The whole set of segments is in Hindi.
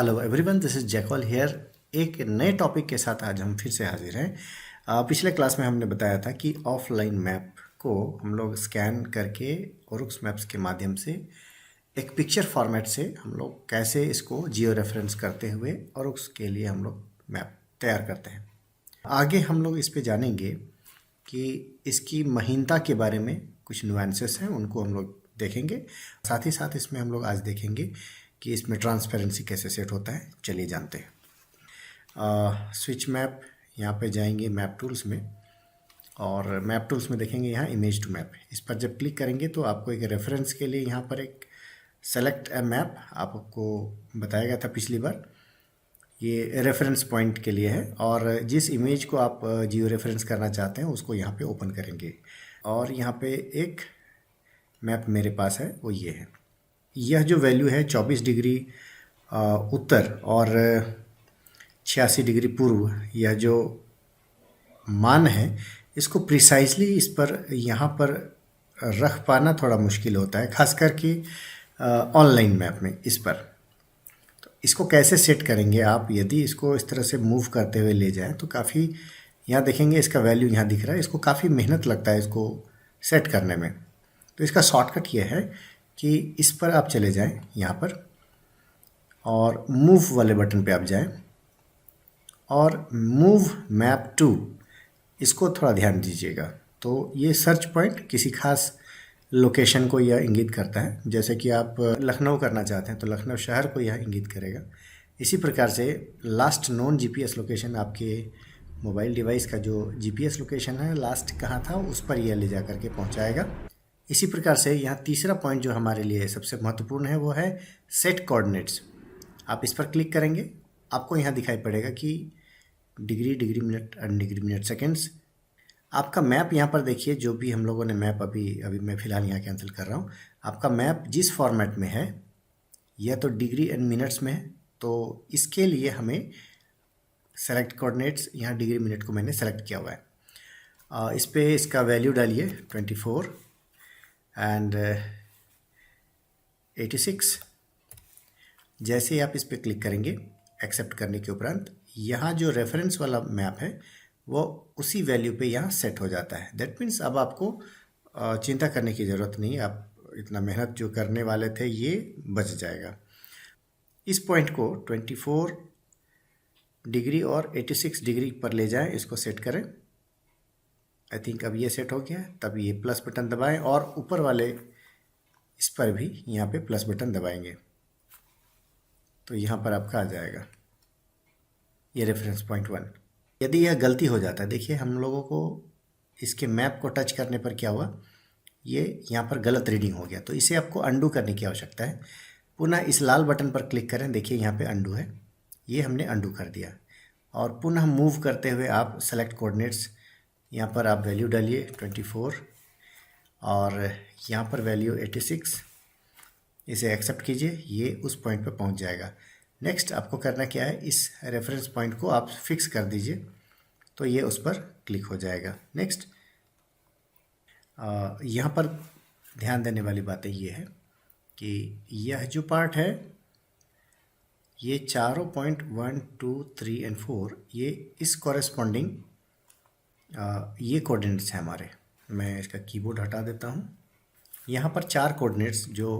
Hello everyone, this is jackal here. एक नए टॉपिक के साथ आज हम फिर से हाजिर हैं। पिछले क्लास में हमने बताया था कि ऑफलाइन मैप को हम लोग स्कैन करके और उस मैप्स के माध्यम से एक पिक्चर फॉर्मेट से हम लोग कैसे इसको जियो रेफरेंस करते हुए और उसके लिए हम लोग मैप तैयार करते हैं। आगे हम लोग इस पे जानेंगे कि इसकी महीनता के बारे में कुछ नुआंसेस हैं, उनको हम लोग देखेंगे। साथ ही साथ इसमें हम लोग आज देखेंगे कि इसमें ट्रांसपेरेंसी कैसे सेट होता है। चलिए जानते हैं। स्विच मैप, यहाँ पे जाएंगे मैप टूल्स में और मैप टूल्स में देखेंगे यहाँ इमेज टू मैप। इस पर जब क्लिक करेंगे तो आपको एक रेफरेंस के लिए यहाँ पर एक सेलेक्ट ए मैप आपको बताया गया था पिछली बार। ये रेफरेंस पॉइंट के लिए है और जिस इमेज को आप जियो रेफरेंस करना चाहते हैं उसको यहाँ पे ओपन करेंगे और यहाँ पे एक मैप मेरे पास है, वो ये है। यह जो वैल्यू है 24 डिग्री उत्तर और 86 डिग्री पूर्व, यह जो मान है इसको प्रिसाइजली इस पर यहाँ पर रख पाना थोड़ा मुश्किल होता है, खास करके ऑनलाइन मैप में। इस पर तो इसको कैसे सेट करेंगे आप? यदि इसको इस तरह से मूव करते हुए ले जाएं तो काफ़ी, यहाँ देखेंगे इसका वैल्यू यहाँ दिख रहा है, इसको काफ़ी मेहनत लगता है इसको सेट करने में। तो इसका शॉर्टकट ये है कि इस पर आप चले जाएं यहाँ पर और मूव वाले बटन पे आप जाएं और मूव मैप टू, इसको थोड़ा ध्यान दीजिएगा। तो ये सर्च पॉइंट किसी खास लोकेशन को यह इंगित करता है। जैसे कि आप लखनऊ करना चाहते हैं तो लखनऊ शहर को यह इंगित करेगा। इसी प्रकार से लास्ट नोन जीपीएस लोकेशन, आपके मोबाइल डिवाइस का जो जीपीएस लोकेशन है लास्ट कहाँ था, उस पर यह ले जा करके पहुँचाएगा। इसी प्रकार से यहाँ तीसरा पॉइंट जो हमारे लिए सबसे महत्वपूर्ण है वो है सेट कोऑर्डिनेट्स। आप इस पर क्लिक करेंगे, आपको यहाँ दिखाई पड़ेगा कि degree, degree minute, degree minute seconds. आपका मैप यहाँ पर देखिए, जो भी हम लोगों ने मैप अभी मैं फ़िलहाल यहाँ कैंसिल कर रहा हूँ। आपका मैप जिस फॉर्मेट में है, यह तो डिग्री एंड मिनट्स में है, तो इसके लिए हमें सेलेक्ट कोऑर्डिनेट्स, यहाँ डिग्री मिनट को मैंने सेलेक्ट किया हुआ है। इस पर इसका वैल्यू डालिए 24 एंड 86। जैसे ही आप इस पर क्लिक करेंगे एक्सेप्ट करने के उपरांत, यहाँ जो रेफरेंस वाला मैप है वो उसी वैल्यू पे यहाँ सेट हो जाता है। दैट मीन्स अब आपको चिंता करने की ज़रूरत नहीं, आप इतना मेहनत जो करने वाले थे ये बच जाएगा। इस पॉइंट को 24 डिग्री और 86 डिग्री पर ले जाएं, इसको सेट करें। आई थिंक अब ये सेट हो गया है। तब ये प्लस बटन दबाएं और ऊपर वाले इस पर भी यहाँ पे प्लस बटन दबाएंगे तो यहाँ पर आपका आ जाएगा ये रेफरेंस पॉइंट 1। यदि यह गलती हो जाता है, देखिए हम लोगों को इसके मैप को टच करने पर क्या हुआ, ये यहाँ पर गलत रीडिंग हो गया। तो इसे आपको अंडू करने की आवश्यकता है। पुनः इस लाल बटन पर क्लिक करें, देखिए यहाँ पे अंडू है, ये हमने अंडू कर दिया। और पुनः मूव करते हुए आप सेलेक्ट कोऑर्डिनेट्स, यहाँ पर आप वैल्यू डालिए 24 और यहाँ पर वैल्यू 86, इसे एक्सेप्ट कीजिए, ये उस पॉइंट पर पहुँच जाएगा। नेक्स्ट आपको करना क्या है, इस रेफरेंस पॉइंट को आप फिक्स कर दीजिए तो ये उस पर क्लिक हो जाएगा। नेक्स्ट यहाँ पर ध्यान देने वाली बातें ये है कि यह जो पार्ट है, ये चारों पॉइंट 1, 2, 3 एंड 4, ये इस कॉरेस्पॉन्डिंग ये कोऑर्डिनेट्स हैं हमारे। मैं इसका कीबोर्ड हटा देता हूँ। यहाँ पर 4 कोऑर्डिनेट्स जो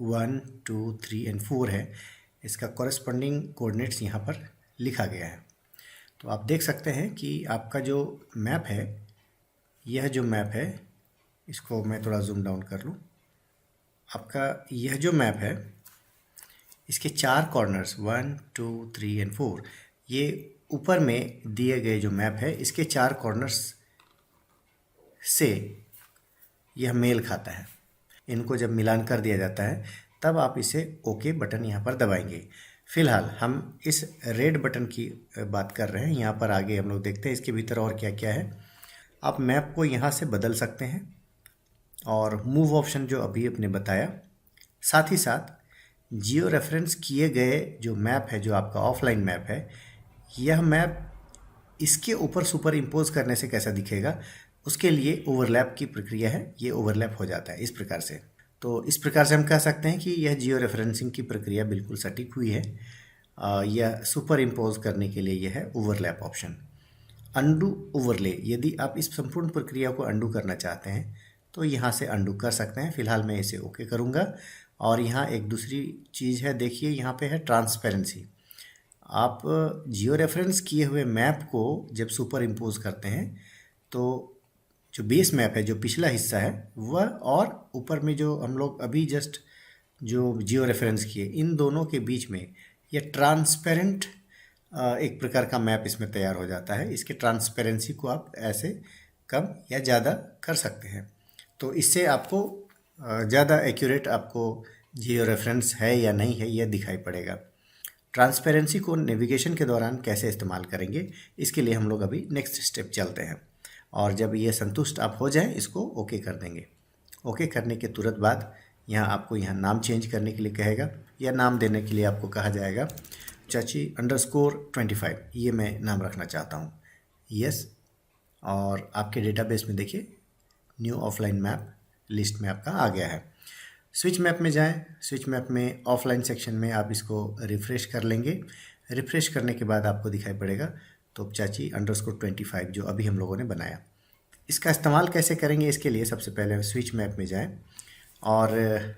1, 2, 3 एंड 4 है, इसका कॉरेस्पॉन्डिंग कोऑर्डिनेट्स यहाँ पर लिखा गया है। तो आप देख सकते हैं कि आपका जो मैप है, यह जो मैप है, इसको मैं थोड़ा जूम डाउन कर लूँ। आपका यह जो मैप है, इसके 4 कॉर्नर्स 1, 2, 3 एंड 4, ये ऊपर में दिए गए जो मैप है, इसके 4 कॉर्नर्स से यह मेल खाता है। इनको जब मिलान कर दिया जाता है तब आप इसे ओके बटन यहाँ पर दबाएंगे। फ़िलहाल हम इस रेड बटन की बात कर रहे हैं। यहाँ पर आगे हम लोग देखते हैं इसके भीतर और क्या क्या है। आप मैप को यहाँ से बदल सकते हैं और मूव ऑप्शन जो अभी आपने बताया, साथ ही साथ जियो रेफरेंस किए गए जो मैप है, जो आपका ऑफलाइन मैप है, यह मैप इसके ऊपर सुपर इम्पोज करने से कैसा दिखेगा, उसके लिए ओवरलैप की प्रक्रिया है। ये ओवरलैप हो जाता है इस प्रकार से। तो इस प्रकार से हम कह सकते हैं कि यह जियो रेफरेंसिंग की प्रक्रिया बिल्कुल सटीक हुई है। या सुपर इम्पोज करने के लिए यह है ओवरलैप ऑप्शन। अंडू ओवरले, यदि आप इस संपूर्ण प्रक्रिया को अंडू करना चाहते हैं तो यहाँ से अंडू कर सकते हैं। फिलहाल मैं इसे ओके करूँगा। और यहाँ एक दूसरी चीज़ है, देखिए यहाँ पे है ट्रांसपेरेंसी। आप जियो रेफरेंस किए हुए मैप को जब सुपर इम्पोज करते हैं तो जो बेस मैप है, जो पिछला हिस्सा है वह, और ऊपर में जो हम लोग अभी जस्ट जो जियो रेफरेंस किए, इन दोनों के बीच में यह ट्रांसपेरेंट एक प्रकार का मैप इसमें तैयार हो जाता है। इसके ट्रांसपेरेंसी को आप ऐसे कम या ज़्यादा कर सकते हैं, तो इससे आपको ज़्यादा एक्यूरेट आपको जियो रेफरेंस है या नहीं है यह दिखाई पड़ेगा। ट्रांसपेरेंसी को नेविगेशन के दौरान कैसे इस्तेमाल करेंगे, इसके लिए हम लोग अभी नेक्स्ट स्टेप चलते हैं। और जब ये संतुष्ट आप हो जाएं, इसको ओके कर देंगे। ओके करने के तुरंत बाद यहाँ आपको यहाँ नाम चेंज करने के लिए कहेगा, या नाम देने के लिए आपको कहा जाएगा चाची_25, ये मैं नाम रखना चाहता हूँ। यस। और आपके डेटाबेस में देखिए न्यू ऑफलाइन मैप लिस्ट में आपका आ गया है। स्विच मैप में जाएं। स्विच मैप में ऑफलाइन सेक्शन में आप इसको रिफ़्रेश कर लेंगे। रिफ़्रेश करने के बाद आपको दिखाई पड़ेगा तो चाची_25 जो अभी हम लोगों ने बनाया। इसका इस्तेमाल कैसे करेंगे, इसके लिए सबसे पहले स्विच मैप में जाएं और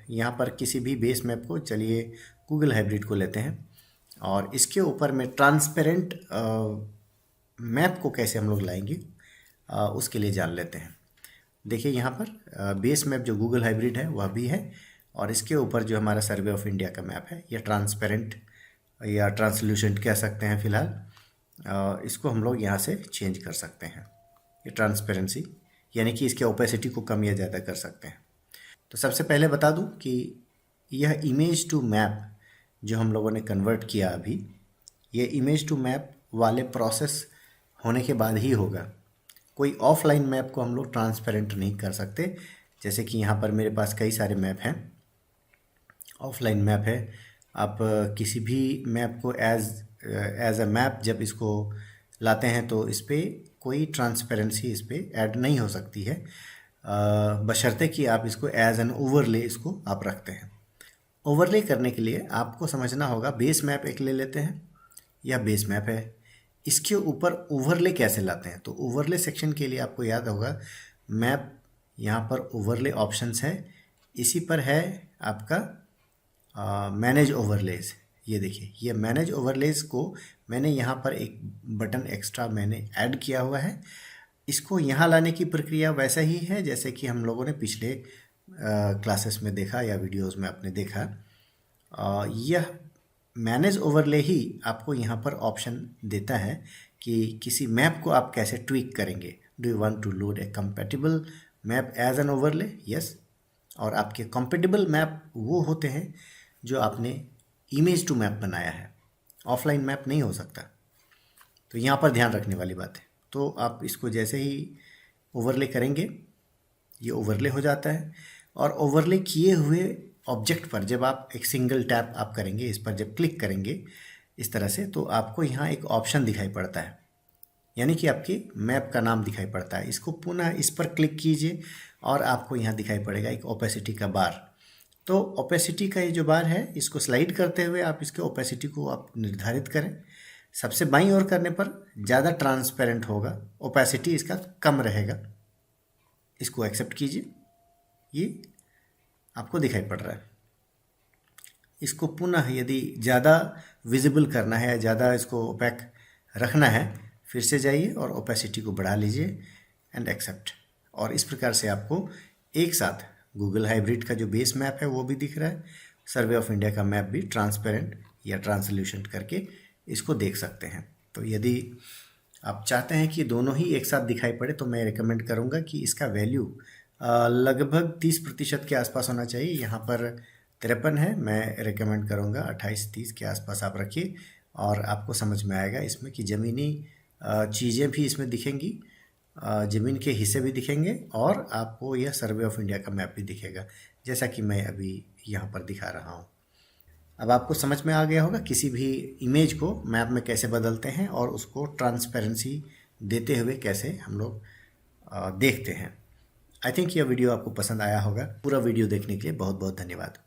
यहाँ पर किसी भी बेस मैप को, चलिए गूगल हाइब्रिड को लेते हैं, और इसके ऊपर में ट्रांसपेरेंट मैप को कैसे हम लोग लाएंगे उसके लिए जान लेते हैं। देखिए यहाँ पर बेस मैप जो गूगल हाइब्रिड है वह भी है, और इसके ऊपर जो हमारा सर्वे ऑफ इंडिया का मैप है यह ट्रांसपेरेंट या ट्रांसल्यूसेंट कह सकते हैं फ़िलहाल। इसको हम लोग यहाँ से चेंज कर सकते हैं। ये ट्रांसपेरेंसी यानी कि इसके ओपेसिटी को कम या ज़्यादा कर सकते हैं। तो सबसे पहले बता दूं कि यह इमेज टू मैप जो हम लोगों ने कन्वर्ट किया अभी, ये इमेज टू मैप वाले प्रोसेस होने के बाद ही होगा। कोई ऑफलाइन मैप को हम लोग ट्रांसपेरेंट नहीं कर सकते। जैसे कि यहाँ पर मेरे पास कई सारे मैप हैं, ऑफलाइन मैप है। आप किसी भी मैप को एज अ मैप जब इसको लाते हैं तो इस पर कोई ट्रांसपेरेंसी इस पर ऐड नहीं हो सकती है, बशर्ते कि आप इसको एज एन ओवरले इसको आप रखते हैं। ओवरले करने के लिए आपको समझना होगा, बेस मैप एक ले लेते हैं, यह बेस मैप है, इसके ऊपर ओवरले कैसे लाते हैं। तो ओवरले सेक्शन के लिए आपको याद होगा मैप, यहाँ पर ओवरले ऑप्शंस है, इसी पर है आपका मैनेज ओवरलेज। ये देखिए, ये मैनेज ओवरलेज को मैंने यहाँ पर एक बटन एक्स्ट्रा मैंने ऐड किया हुआ है। इसको यहाँ लाने की प्रक्रिया वैसा ही है जैसे कि हम लोगों ने पिछले क्लासेस में देखा या वीडियोस में आपने देखा। यह मैनेज ओवरले ही आपको यहाँ पर ऑप्शन देता है कि किसी मैप को आप कैसे ट्वीक करेंगे। Do you want to load a compatible map as an overlay? Yes. और आपके कंपैटिबल मैप वो होते हैं जो आपने इमेज टू मैप बनाया है, ऑफलाइन मैप नहीं हो सकता। तो यहाँ पर ध्यान रखने वाली बात है। तो आप इसको जैसे ही ओवरले करेंगे ये ओवरले हो जाता है, और ओवरले किए हुए ऑब्जेक्ट पर जब आप एक सिंगल टैप आप करेंगे, इस पर जब क्लिक करेंगे इस तरह से, तो आपको यहाँ एक ऑप्शन दिखाई पड़ता है, यानी कि आपकी मैप का नाम दिखाई पड़ता है। इसको पुनः इस पर क्लिक कीजिए और आपको यहाँ दिखाई पड़ेगा एक ओपेसिटी का बार। तो ओपेसिटी का ये जो बार है, इसको स्लाइड करते हुए आप इसके ओपेसिटी को आप निर्धारित करें। सबसे बाईं ओर करने पर ज़्यादा ट्रांसपेरेंट होगा, ओपेसिटी इसका कम रहेगा। इसको एक्सेप्ट कीजिए, ये आपको दिखाई पड़ रहा है। इसको पुनः यदि ज़्यादा विजिबल करना है, ज़्यादा इसको ओपैक रखना है, फिर से जाइए और ओपेसिटी को बढ़ा लीजिए एंड एक्सेप्ट। और इस प्रकार से आपको एक साथ गूगल हाइब्रिड का जो बेस मैप है वो भी दिख रहा है, सर्वे ऑफ इंडिया का मैप भी ट्रांसपेरेंट या ट्रांसल्यूसेंट करके इसको देख सकते हैं। तो यदि आप चाहते हैं कि दोनों ही एक साथ दिखाई पड़े तो मैं रिकमेंड करूंगा कि इसका वैल्यू लगभग 30% के आसपास होना चाहिए। यहाँ पर 53 है, मैं रिकमेंड करूँगा 28-30 के आसपास आप रखिए, और आपको समझ में आएगा इसमें कि ज़मीनी चीज़ें भी इसमें दिखेंगी, ज़मीन के हिस्से भी दिखेंगे, और आपको यह सर्वे ऑफ इंडिया का मैप भी दिखेगा, जैसा कि मैं अभी यहाँ पर दिखा रहा हूँ। अब आपको समझ में आ गया होगा किसी भी इमेज को मैप में कैसे बदलते हैं और उसको ट्रांसपेरेंसी देते हुए कैसे हम लोग देखते हैं। आई थिंक यह वीडियो आपको पसंद आया होगा। पूरा वीडियो देखने के लिए बहुत बहुत धन्यवाद।